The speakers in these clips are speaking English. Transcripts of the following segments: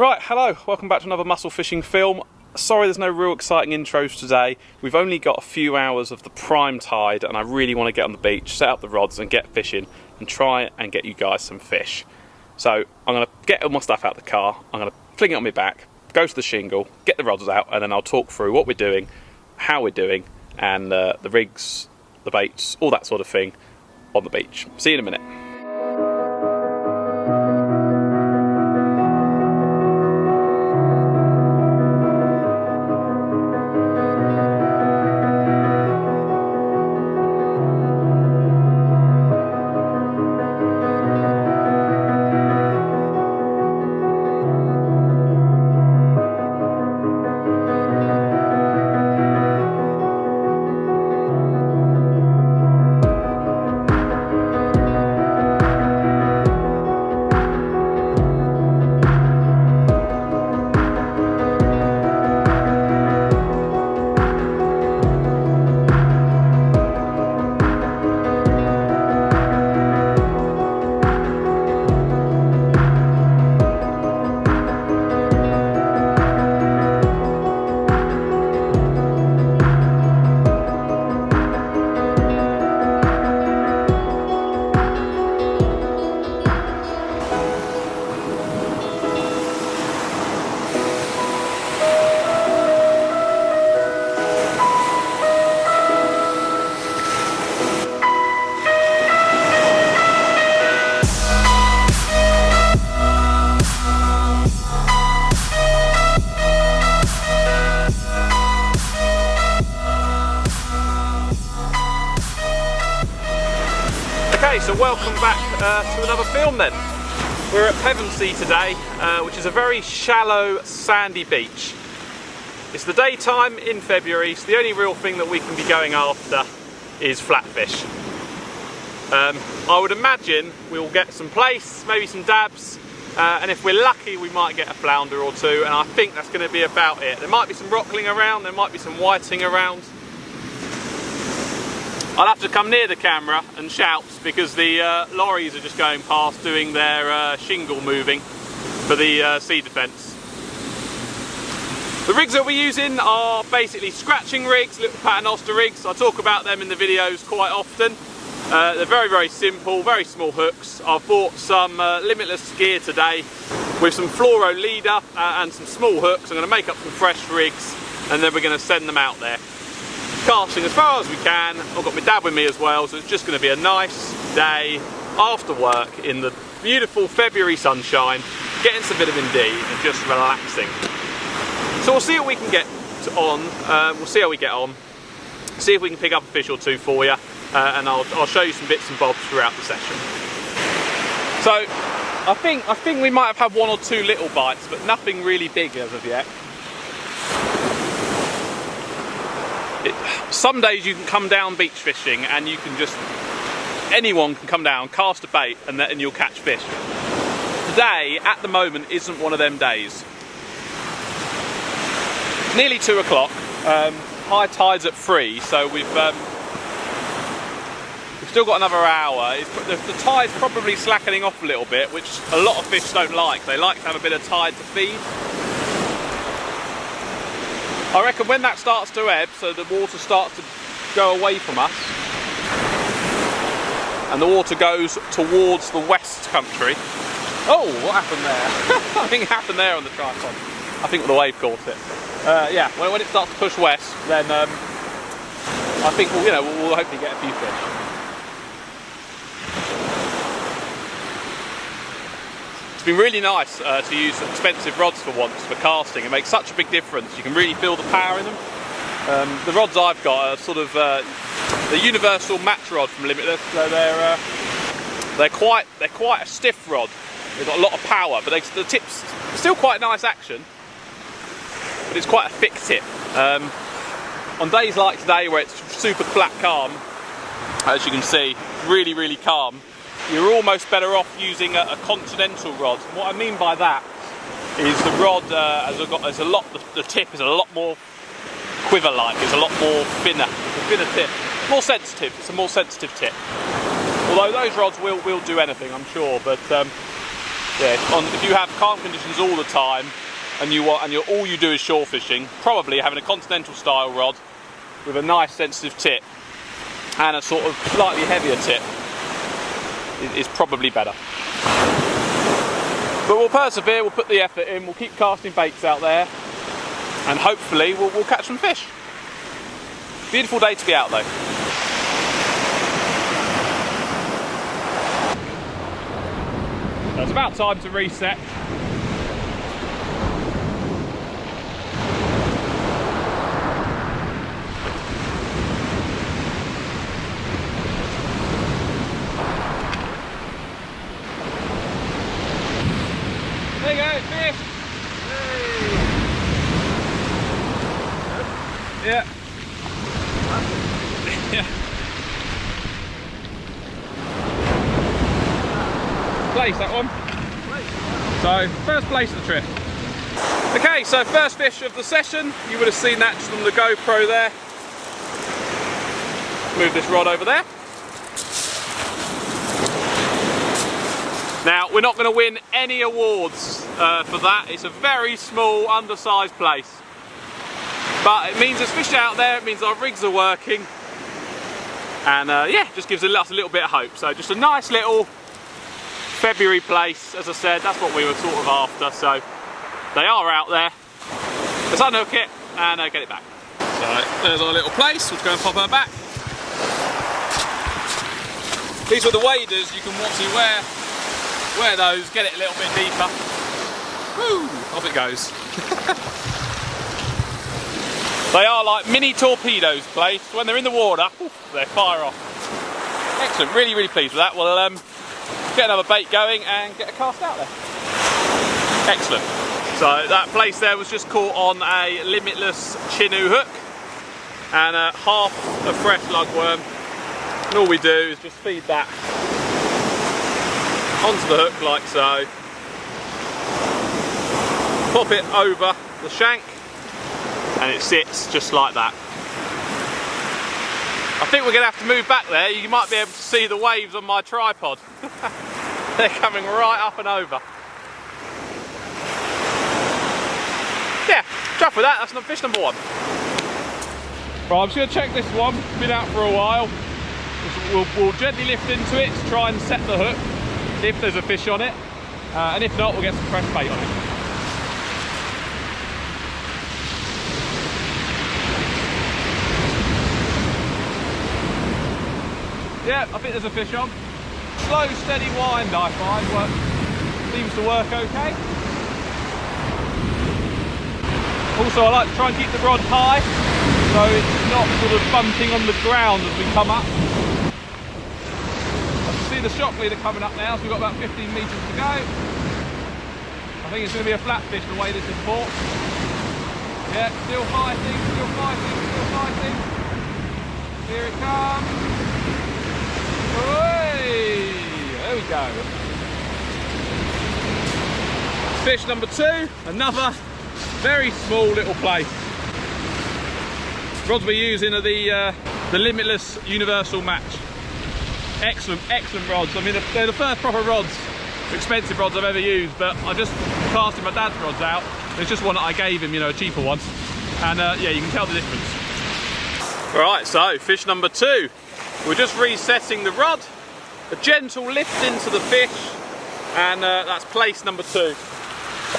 Right, hello, welcome back to another mussel fishing film. Sorry there's no real exciting intros today. We've only got a few hours of the prime tide and I really want to get on the beach, set up the rods and get fishing and try and get you guys some fish. So I'm going to get all my stuff out of the car, I'm going to fling it on my back, go to the shingle, get the rods out, and then I'll talk through what we're doing, how we're doing, and the rigs, the baits, all that sort of thing on the beach. See you in a minute. Okay, so welcome back to another film then. We're at Pevensey today, which is a very shallow, sandy beach. It's the daytime in February, so the only real thing that we can be going after is flatfish. I would imagine we'll get some plaice, maybe some dabs, and if we're lucky we might get a flounder or two, and I think that's going to be about it. There might be some rockling around, there might be some whiting around. I'll have to come near the camera and shout because the lorries are just going past doing their shingle moving for the sea defence. The rigs that we're using are basically scratching rigs, little paternoster rigs. I talk about them in the videos quite often. They're very, very simple, very small hooks. I've bought some Limitless gear today with some fluoro leader and some small hooks. I'm going to make up some fresh rigs and then we're going to send them out there. Casting as far as we can. I've got my dad with me as well, so it's just going to be a nice day after work in the beautiful February sunshine, getting some vitamin D and just relaxing. So we'll see what we can get on, we'll see how we get on, see if we can pick up a fish or two for you, and I'll show you some bits and bobs throughout the session. So I think we might have had one or two little bites, but nothing really big as of yet. Some days you can come down beach fishing and you can just, anyone can come down, cast a bait and you'll catch fish. Today, at the moment, isn't one of them days. Nearly 2 o'clock, high tide's at 3, so we've still got another hour. The tide's probably slackening off a little bit, which a lot of fish don't like. They like to have a bit of tide to feed. I reckon when that starts to ebb, so the water starts to go away from us, and the water goes towards the west country. Oh, what happened there? Something happened there on the tripod. I think the wave caught it. Yeah, when it starts to push west, then I think we'll hopefully get a few fish. It's been really nice to use expensive rods for once for casting. It makes such a big difference. You can really feel the power in them. The rods I've got are sort of the universal match rod from Limitless. So they're quite a stiff rod. They've got a lot of power, but the tip's still quite nice action. But it's quite a thick tip. On days like today where it's super flat calm, as you can see, really, really calm, you're almost better off using a continental rod. And what I mean by that is the rod the tip is a lot more quiver-like, it's a lot more thinner. It's a thinner tip. More sensitive, it's a more sensitive tip. Although those rods will do anything, I'm sure, but yeah, if you have calm conditions all the time, and all you do is shore fishing, probably having a continental style rod with a nice sensitive tip and a sort of slightly heavier tip is probably better. But we'll persevere, we'll put the effort in, we'll keep casting baits out there, and hopefully we'll catch some fish. Beautiful day to be out though. So it's about time to reset. There you go, fish! Hey. Yeah. Yeah. Plaice, that one. So, first plaice of the trip. Okay, so first fish of the session. You would have seen that just on the GoPro there. Move this rod over there. Now, we're not going to win any awards for that. It's a very small, undersized plaice. But it means there's fish out there, it means our rigs are working. And yeah, just gives us a little bit of hope. So just a nice little February plaice, as I said, that's what we were sort of after. So they are out there. Let's unhook it and get it back. So there's our little plaice, let's go and pop her back. These were the waders, you can watch it wear those, get it a little bit deeper. Woo, off it goes. They are like mini torpedoes plaice. When they're in the water, they fire off. Excellent, really, really pleased with that. We'll get another bait going and get a cast out there. Excellent. So that plaice there was just caught on a Limitless Chinook hook and half a fresh lugworm. And all we do is just feed that onto the hook like so. Pop it over the shank and it sits just like that. I think we're going to have to move back there. You might be able to see the waves on my tripod. They're coming right up and over. Yeah, chuff with that, that's fish number one. Right, I'm just going to check this one. It's been out for a while. We'll gently lift into it to try and set the hook if there's a fish on it, and if not, we'll get some fresh bait on it. Yeah, I think there's a fish on. Slow, steady wind, I find, seems to work okay. Also, I like to try and keep the rod high, so it's not sort of bumping on the ground as we come up. See the shock leader coming up now, so we've got about 15 metres to go. I think it's going to be a flatfish the way this is caught. Yeah, still fighting, still fighting, still fighting. Here it comes. Hey, there we go. Fish number two, another very small little plaice. Rods we're using are the Limitless Universal Match. Excellent, excellent rods. I mean, they're the first proper rods, expensive rods I've ever used, but I just casted my dad's rods out. It's just one that I gave him, you know, a cheaper one. And yeah, you can tell the difference. Right, so fish number two. We're just resetting the rod, a gentle lift into the fish, and that's plaice number two.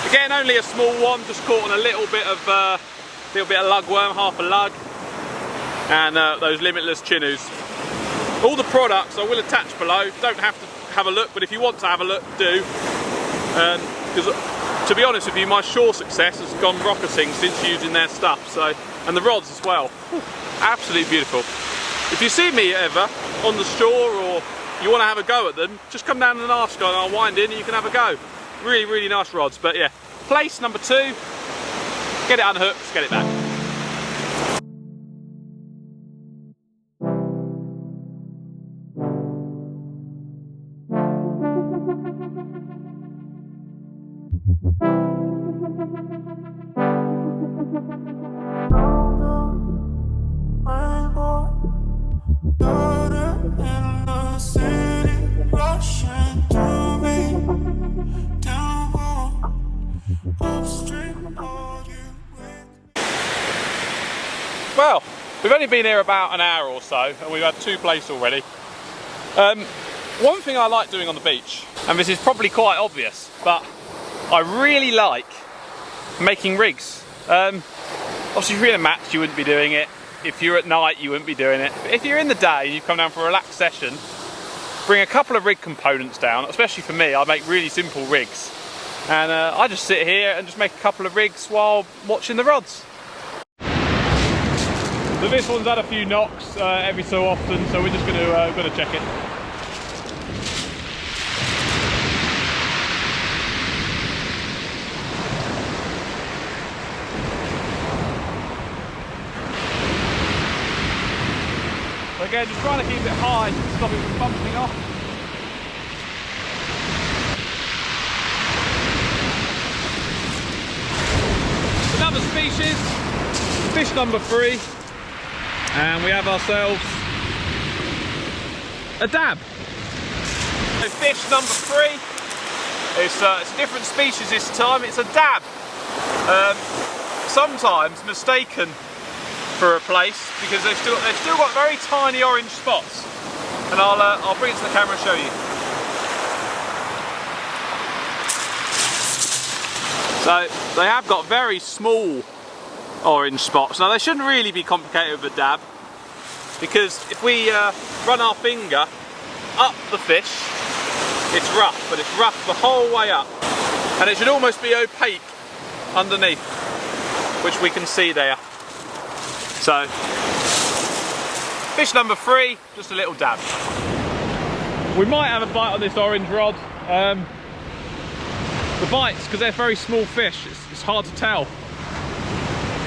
Again, only a small one, just caught on a little bit of lugworm, half a lug, and those Limitless Chinooks. All the products I will attach below. Don't have to have a look, but if you want to have a look, do. Because to be honest with you, my shore success has gone rocketing since using their stuff. So, and the rods as well. Absolutely beautiful. If you see me ever on the shore or you want to have a go at them, just come down to the Narsco and I'll wind in and you can have a go. Really, really nice rods. But yeah, plaice number two. Get it unhooked, get it back. Rushing through me, Well, we've only been here about an hour or so, and we've had 2 plaice already. One thing I like doing on the beach, and this is probably quite obvious, but I really like making rigs. Obviously, if you're in a match, you wouldn't be doing it. If you're at night, you wouldn't be doing it. But if you're in the day and you come down for a relaxed session, bring a couple of rig components down. Especially for me, I make really simple rigs, and I just sit here and just make a couple of rigs while watching the rods. So this one's had a few knocks every so often, so we're just going to check it. So again, just trying to keep it high to stop it from bumping off. Another species, fish number 3. And we have ourselves a dab. So fish number 3. It's a different species this time. It's a dab. Sometimes mistaken for a plaice because they've still got very tiny orange spots. And I'll bring it to the camera and show you. So they have got very small orange spots. Now they shouldn't really be complicated with a dab, because if we run our finger up the fish, it's rough, but it's rough the whole way up, and it should almost be opaque underneath, which we can see there. So fish number 3, just a little dab. We might have a bite on this orange rod. The bites, because they're very small fish, it's hard to tell.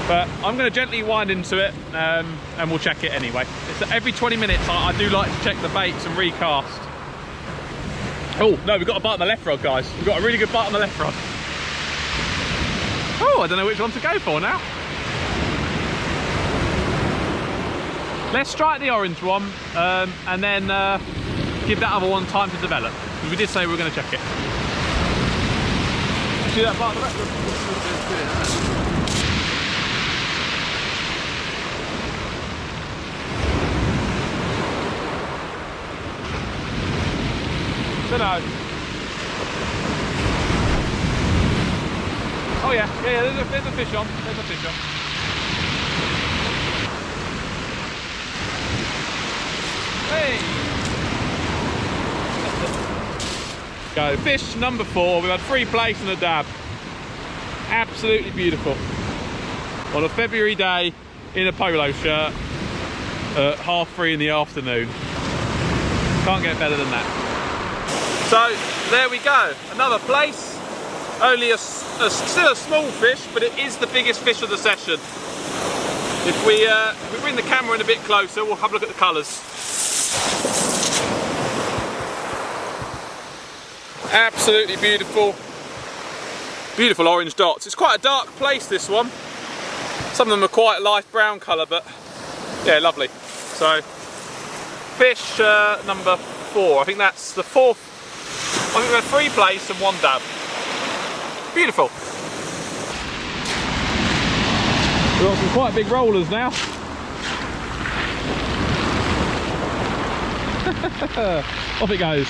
But I'm going to gently wind into it, and we'll check it anyway. It's every 20 minutes I do like to check the baits and recast. Oh, no, we've got a bite on the left rod, guys. We've got a really good bite on the left rod. Oh, I don't know which one to go for now. Let's strike the orange one, and then give that other one time to develop. Because we did say we were going to check it. See that bite on the left rod? No. Oh yeah, there's a fish on. There's a fish on. Hey! Go, fish number 4. We've had 3 plaice and a dab. Absolutely beautiful. On a February day in a polo shirt at 3:30 in the afternoon. Can't get better than that. So there we go, another plaice. Only still a small fish, but it is the biggest fish of the session. If we bring the camera in a bit closer, we'll have a look at the colours. Absolutely beautiful, beautiful orange dots. It's quite a dark plaice, this one. Some of them are quite a light brown colour, but yeah, lovely. So fish number 4. I think that's the 4th. I think we had 3 plaice and 1 dab. Beautiful. We've got some quite big rollers now. Off it goes.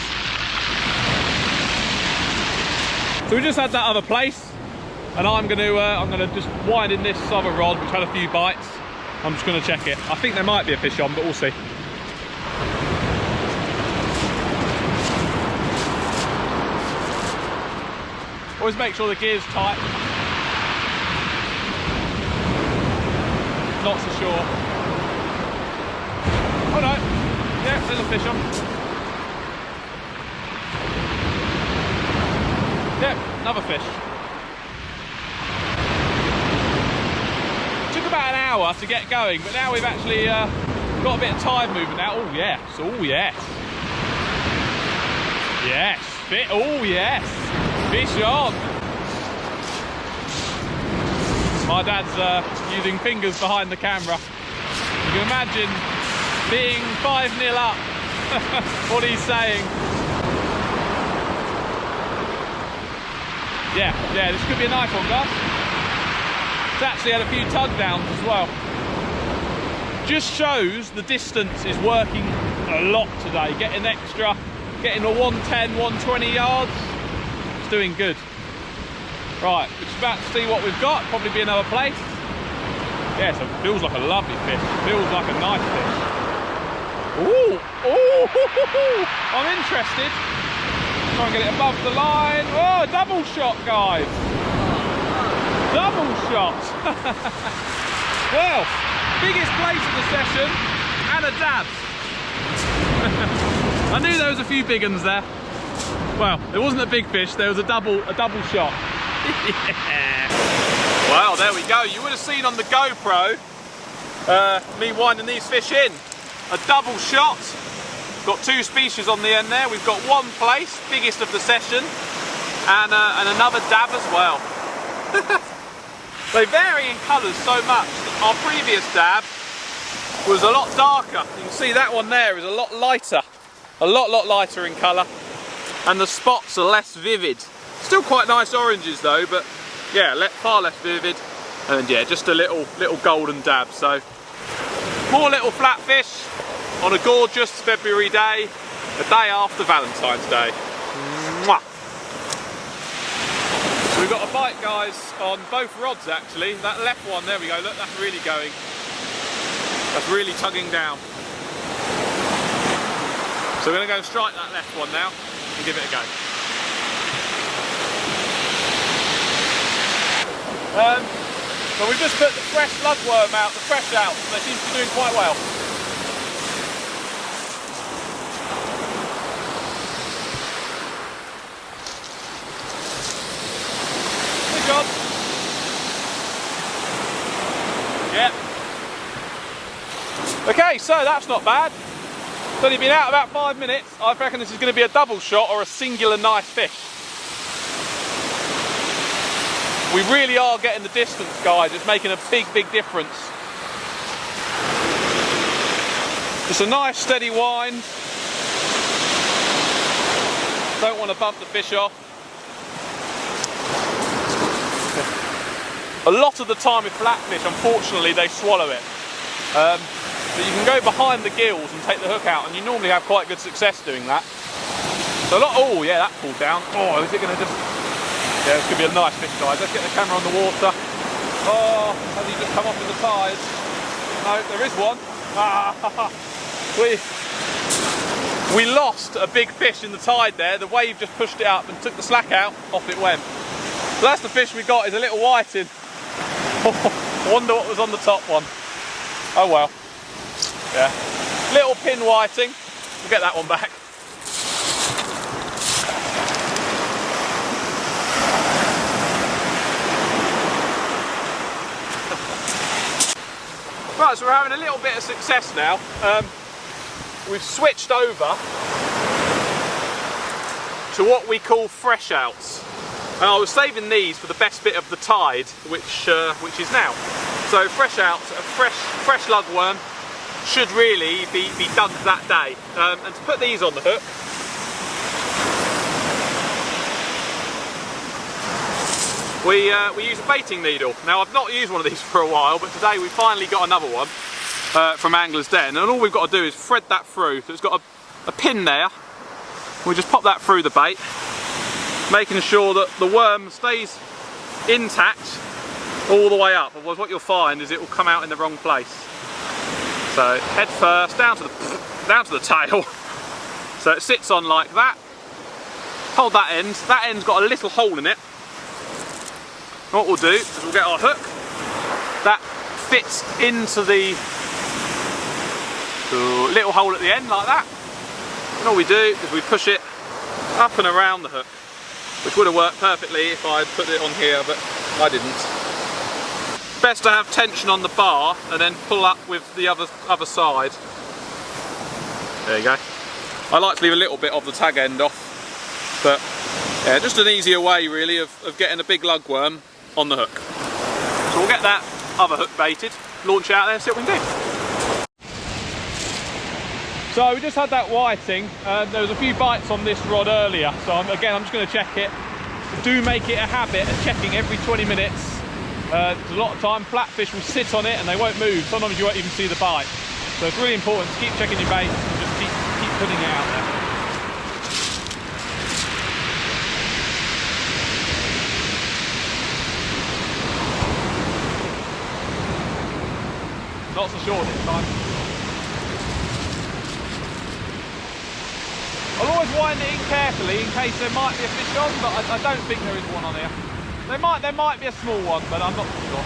So we just had that other plaice, and I'm gonna just wind in this other rod which had a few bites. I'm just gonna check it. I think there might be a fish on, but we'll see. Always make sure the gear's tight. Not so sure. Oh no, yeah, there's a fish on. Yeah, another fish. Took about an hour to get going, but now we've actually got a bit of tide movement now. Oh yes, oh yes. Yes, oh yes. Fish on! My dad's using fingers behind the camera. You can imagine being 5-0 up, what he's saying. Yeah, this could be a nice one, guys. It's actually had a few tug downs as well. Just shows the distance is working a lot today. Getting extra, getting a 110, 120 yards. It's doing good. Right, we're just about to see what we've got. Probably be another place. Yeah, so it feels like a lovely fish. Feels like a nice fish. Ooh, ooh, I'm interested. Try and get it above the line. Oh, double shot, guys. Double shot. Well, biggest plaice of the session and a dab. I knew there was a few big ones there. Well, it wasn't a big fish, there was a double shot. Yeah. Well, there we go. You would have seen on the GoPro me winding these fish in. A double shot. Got two species on the end there. We've got one plaice, biggest of the session, and another dab as well. They vary in colours so much. Our previous dab was a lot darker. You can see that one there is a lot lighter. A lot lighter in colour. And the spots are less vivid. Still quite nice oranges though, but yeah, far less vivid. And yeah, just a little golden dab. So more little flatfish on a gorgeous February day, a day after Valentine's Day. Mwah. So we've got a bite, guys, on both rods actually. That left one, there we go, look, that's really going. That's really tugging down. So we're going to go strike that left one now and give it a go. So we've just put the fresh lugworm out, the fresh out, they seem to be doing quite well. Good job. Yeah. Okay, so that's not bad. It's only been out about 5 minutes. I reckon this is going to be a double shot or a singular nice fish. We really are getting the distance, guys. It's making a big difference. Just a nice steady wind. Don't want to bump the fish off. A lot of the time with flatfish, unfortunately, they swallow it. But you can go behind the gills and take the hook out, and you normally have quite good success doing that. So oh yeah, that pulled down. Oh, is it going to just... Yeah, it's going to be a nice fish, guys. Let's get the camera on the water. Oh, has he just come off in the tide? No, there is one. Ah, we lost a big fish in the tide there. The wave just pushed it up and took the slack out. Off it went. So that's the fish we got, is a little whiting. I wonder what was on the top one. Oh well. Yeah. Little pin whiting. We'll get that one back. Right, so we're having a little bit of success now. We've switched over to what we call fresh outs. And I was saving these for the best bit of the tide, which is now. So fresh outs, a fresh lugworm should really be done that day. And to put these on the hook, we use a baiting needle. Now I've not used one of these for a while, but today we finally got another one from Angler's Den, and all we've got to do is thread that through. So it's got a pin there. We just pop that through the bait, making sure that the worm stays intact all the way up. Otherwise what you'll find is it will come out in the wrong place. So head first, down to the tail. So it sits on like that. Hold that end. That end's got a little hole in it. What we'll do is we'll get our hook. That fits into the little hole at the end like that. And all we do is we push it up and around the hook, which would have worked perfectly if I'd put it on here, but I didn't. Best to have tension on the bar and then pull up with the other side. There you go. I like to leave a little bit of the tag end off, but yeah, just an easier way really of getting a big lugworm on the hook. So we'll get that other hook baited, launch out there and see what we can do. So we just had that whiting. There was a few bites on this rod earlier, so I'm just going to check it. Do make it a habit of checking every 20 minutes There's a lot of time flatfish will sit on it and they won't move. Sometimes you won't even see the bite. So it's really important to keep checking your bait and just keep putting it out there. Not so short this time. I'll always wind it in carefully in case there might be a fish on, but I don't think there is one on here. There might be a small one, but I'm not sure.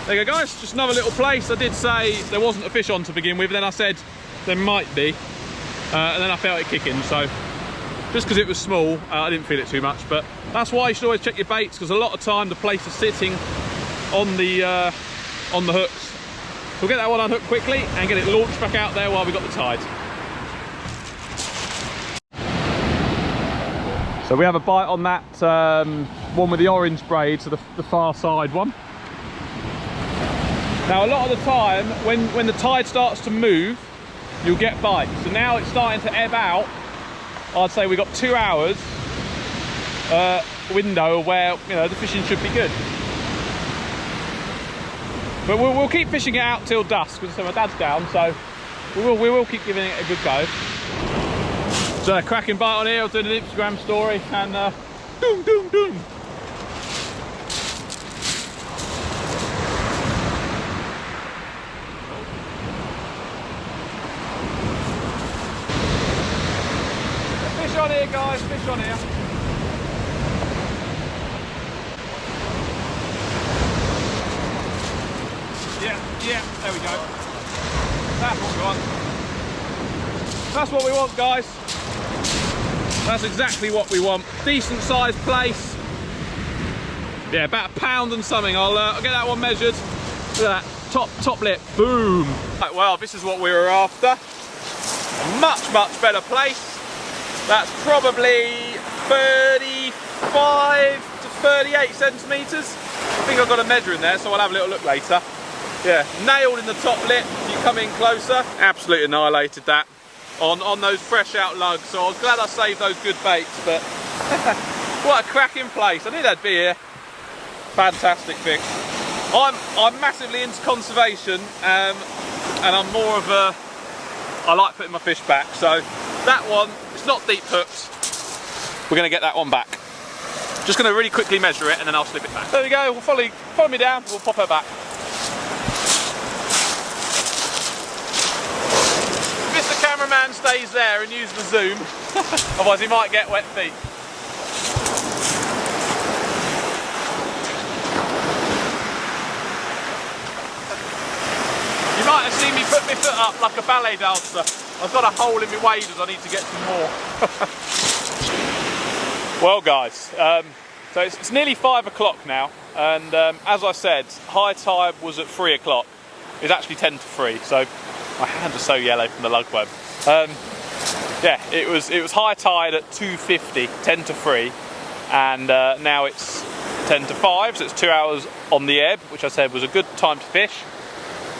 There you go, guys. Just another little place. I did say there wasn't a fish on to begin with, then I said there might be, and then I felt it kicking. So just because it was small, I didn't feel it too much. But that's why you should always check your baits, because a lot of time the plaice is sitting on the hooks. We'll get that one unhooked quickly and get it launched back out there while we've got the tide. So we have a bite on that one with the orange braid, so the far side one. Now a lot of the time when the tide starts to move, you'll get bites. So now it's starting to ebb out. I'd say we've got 2 hours window where the fishing should be good. But we'll keep fishing it out till dusk, because my dad's down, so we will keep giving it a good go. So a cracking bite on here. I was doing an Instagram story and doom doom doom. Fish on here, guys, fish on here. Yeah, there we go. That's what we want. That's what we want, guys. That's exactly what we want. Decent sized plaice. Yeah, about a pound and something. I'll get that one measured. Look at that, top lip, boom. Right, well, this is what we were after. A much better plaice. That's probably 35 to 38 centimetres. I think I've got a measure in there, so I'll have a little look later. Yeah, nailed in the top lip. If you come in closer, absolutely annihilated that on those fresh out lugs. So I was glad I saved those good baits, but what a cracking place. I knew they'd be here. Fantastic fish. I'm massively into conservation, and I'm more of a, I like putting my fish back. So that one, it's not deep hooked. We're gonna get that one back. Just gonna really quickly measure it and then I'll slip it back. There we go, we'll follow me down, we'll pop her back. Mr. Cameraman stays there and uses the zoom, otherwise he might get wet feet. You might have seen me put my foot up like a ballet dancer. I've got a hole in my waders, I need to get some more. Well guys, so it's nearly 5 o'clock now, and as I said, high tide was at 3 o'clock. It's actually 10 to 3, so my hands are so yellow from the lug web. Yeah, it was high tide at 2:50, 10 to 3, and now it's 10 to 5, so it's 2 hours on the ebb, which I said was a good time to fish.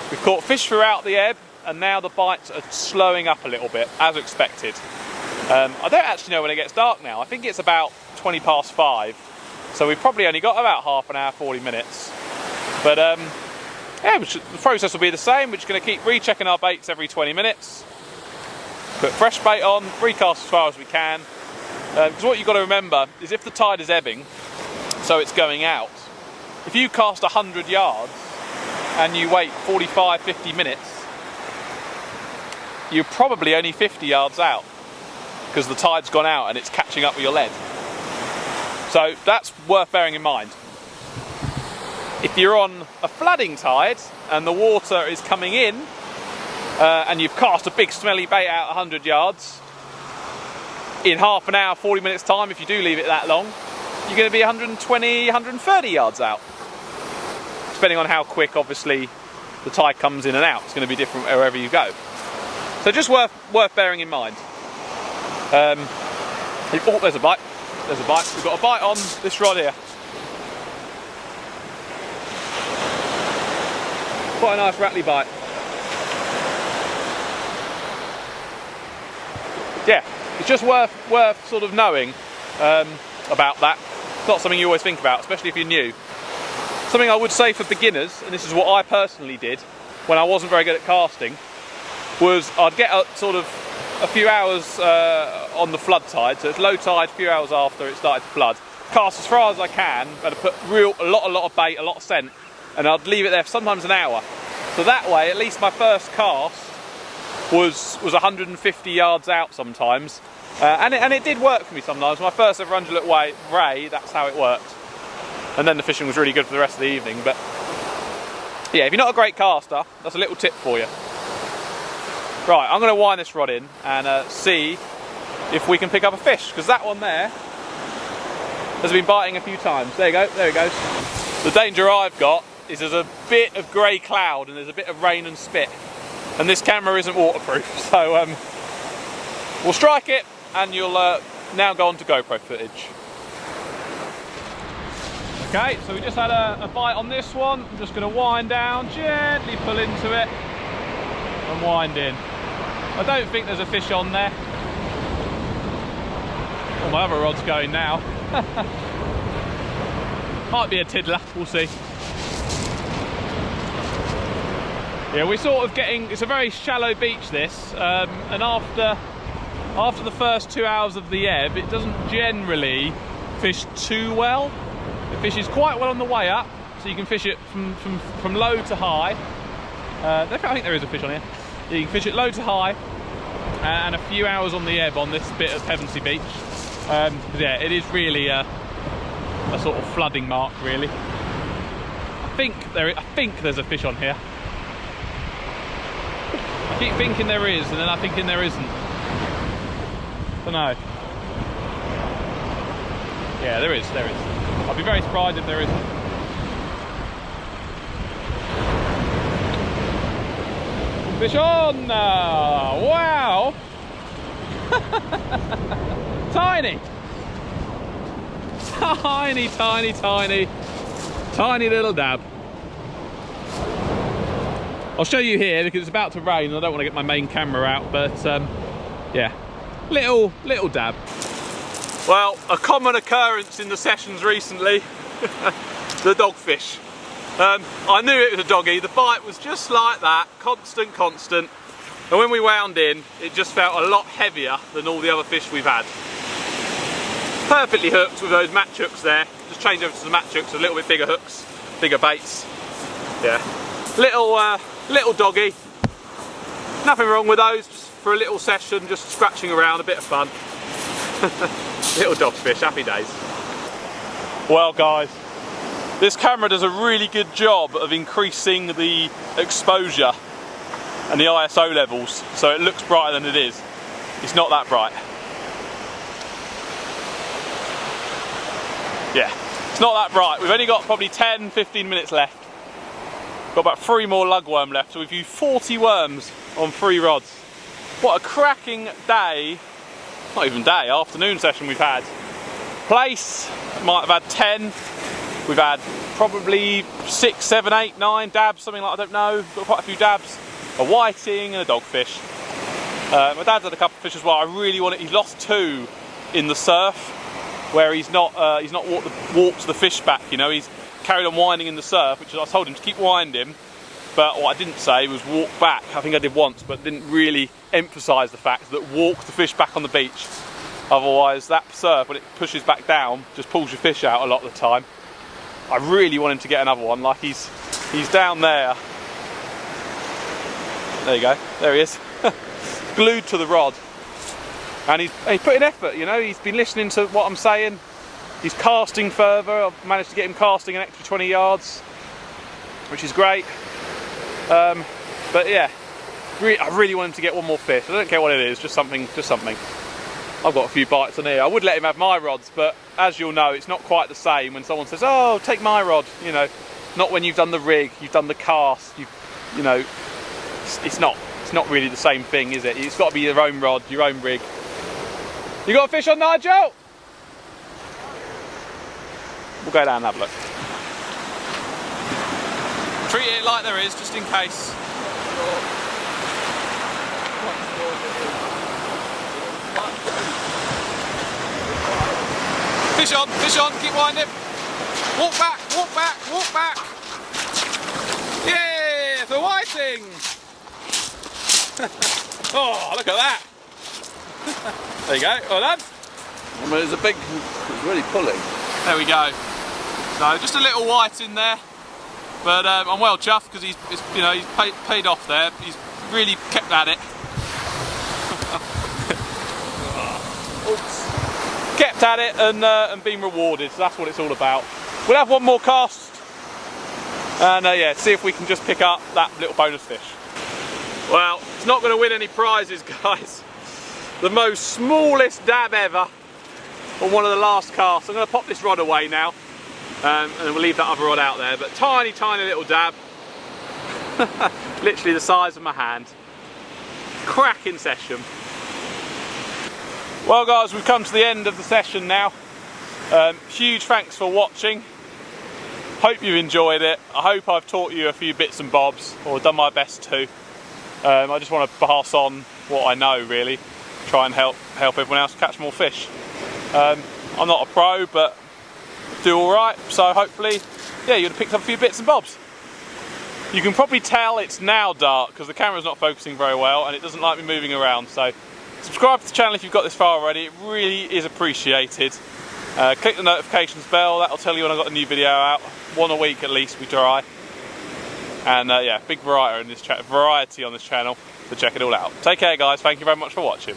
We've caught fish throughout the ebb, and now the bites are slowing up a little bit, as expected. I don't actually know when it gets dark now. I think it's about 20 past 5, so we've probably only got about half an hour, 40 minutes. But yeah, the process will be the same. We're just going to keep rechecking our baits every 20 minutes. Put fresh bait on, recast as far as we can. Because what you've got to remember is if the tide is ebbing, so it's going out, if you cast 100 yards and you wait 45, 50 minutes, you're probably only 50 yards out because the tide's gone out and it's catching up with your lead. So that's worth bearing in mind. If you're on a flooding tide and the water is coming in and you've cast a big smelly bait out 100 yards, in half an hour, 40 minutes time, if you do leave it that long, you're going to be 120, 130 yards out. Depending on how quick, obviously, the tide comes in and out. It's going to be different wherever you go. So just worth bearing in mind. Oh, there's a bite. There's a bite. We've got a bite on this rod here. Quite a nice rattly bite. Yeah, it's just worth sort of knowing about that. It's not something you always think about, especially if you're new. Something I would say for beginners, and this is what I personally did when I wasn't very good at casting, was I'd get up sort of a few hours on the flood tide, so it's low tide, a few hours after it started to flood. Cast as far as I can, but I put a lot of bait, a lot of scent, and I'd leave it there for sometimes an hour. So that way, at least my first cast was 150 yards out sometimes, and it did work for me sometimes. My first ever 100 ray, that's how it worked. And then the fishing was really good for the rest of the evening. But yeah, if you're not a great caster, that's a little tip for you. Right, I'm going to wind this rod in and see if we can pick up a fish, because that one there has been biting a few times. There you go, there it goes. The danger I've got is there's a bit of grey cloud and there's a bit of rain and spit, and this camera isn't waterproof, so we'll strike it and you'll now go on to GoPro footage. Okay, so we just had a bite on this one. I'm just going to wind down, gently pull into it and wind in. I don't think there's a fish on there. Well, my other rod's going now. Might be a tiddler, we'll see. Yeah, we're sort of getting, it's a very shallow beach this, and after the first 2 hours of the ebb, it doesn't generally fish too well. It fishes quite well on the way up, so you can fish it from low to high. I think there is a fish on here. You can fish it low to high, and a few hours on the ebb on this bit of Pevensey Beach. Yeah, it is really a sort of flooding mark, really. I think there's a fish on here. I keep thinking there is, and then I'm thinking there isn't. Don't know. Yeah, there is. I'd be very surprised if there isn't. Fish on! Wow! Tiny! Tiny little dab. I'll show you here because it's about to rain and I don't want to get my main camera out, but yeah, little dab. Well, a common occurrence in the sessions recently, the dogfish. I knew it was a doggy, the bite was just like that, constant, and when we wound in, it just felt a lot heavier than all the other fish we've had. Perfectly hooked with those match hooks there, just change over to the match hooks, a little bit bigger hooks, bigger baits. Yeah, little doggy, nothing wrong with those, just for a little session, just scratching around, a bit of fun. Little dogfish, happy days. Well guys, this camera does a really good job of increasing the exposure and the ISO levels, so it looks brighter than it is. It's not that bright. Yeah, it's not that bright. We've only got probably 10-15 minutes left. Got about 3 more lugworm left, so we've used 40 worms on 3 rods. What a cracking day, not even day, afternoon session we've had. Plaice, might have had 10. We've had probably 6, 7, 8, 9 dabs, something like, I don't know. Got quite a few dabs. A whiting and a dogfish. My dad's had a couple of fish as well. I really wanted, he's lost 2 in the surf, where he's not walked the fish back, you know, he's carried on winding in the surf, which I told him to keep winding, but what I didn't say was walk back. I think I did once, but didn't really emphasise the fact that walk the fish back on the beach. Otherwise that surf, when it pushes back down, just pulls your fish out a lot of the time. I really want him to get another one, like he's down there. There you go, there he is. Glued to the rod. And he's put in effort, you know, he's been listening to what I'm saying. He's casting further. I've managed to get him casting an extra 20 yards, which is great. But yeah, I really want him to get one more fish. I don't care what it is, just something. I've got a few bites on here. I would let him have my rods, but as you'll know, it's not quite the same when someone says, oh, take my rod, you know. Not when you've done the rig, you've done the cast, you know, it's not really the same thing, is it? It's got to be your own rod, your own rig. You got a fish on, Nigel? We'll go down and have a look. Treat it like there is, just in case. Fish on, keep winding. Walk back, walk back, walk back. Yeah, the whiting. Oh, look at that. There you go, well done. I mean, it's really pulling. There we go. So just a little white in there, but I'm well chuffed because he's paid off there. He's really kept at it. Kept at it and been rewarded. So that's what it's all about. We'll have one more cast and yeah, see if we can just pick up that little bonus fish. Well, it's not going to win any prizes, guys. The most smallest dab ever on one of the last casts. I'm going to pop this rod away now, and then we'll leave that other rod out there. But tiny, tiny little dab, literally the size of my hand. Cracking session. Well, guys, we've come to the end of the session now. Huge thanks for watching. Hope you've enjoyed it. I hope I've taught you a few bits and bobs, or done my best to. I just want to pass on what I know, really. Try and help everyone else catch more fish. I'm not a pro, but do all right. So hopefully, yeah, you'll have picked up a few bits and bobs. You can probably tell it's now dark because the camera's not focusing very well and it doesn't like me moving around. So subscribe to the channel if you've got this far already. It really is appreciated. Click the notifications bell. That'll tell you when I've got a new video out. One a week at least we try. And yeah, big variety on this channel, so check it all out. Take care, guys. Thank you very much for watching.